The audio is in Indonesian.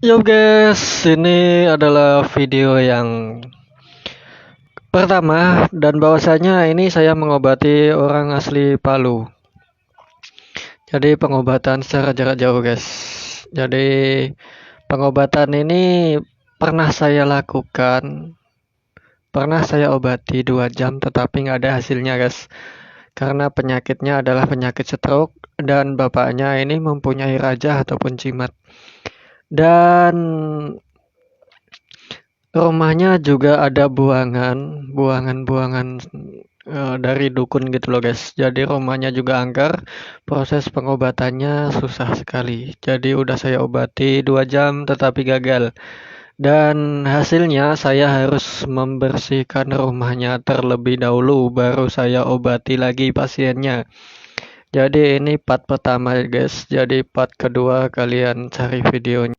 Yo guys, ini adalah video yang pertama dan bahwasanya ini saya mengobati orang asli Palu. Jadi pengobatan secara jarak jauh guys. Jadi pengobatan ini pernah saya lakukan, pernah saya obati 2 jam tetapi nggak ada hasilnya guys. Karena penyakitnya adalah penyakit stroke dan bapaknya ini mempunyai rajah ataupun jimat. Dan rumahnya juga ada buangan-buangan dari dukun gitu loh guys. Jadi rumahnya juga angker, proses pengobatannya susah sekali. Jadi udah saya obati 2 jam tetapi gagal. Dan hasilnya saya harus membersihkan rumahnya terlebih dahulu baru saya obati lagi pasiennya. Jadi ini part pertama guys. Jadi part kedua kalian cari videonya.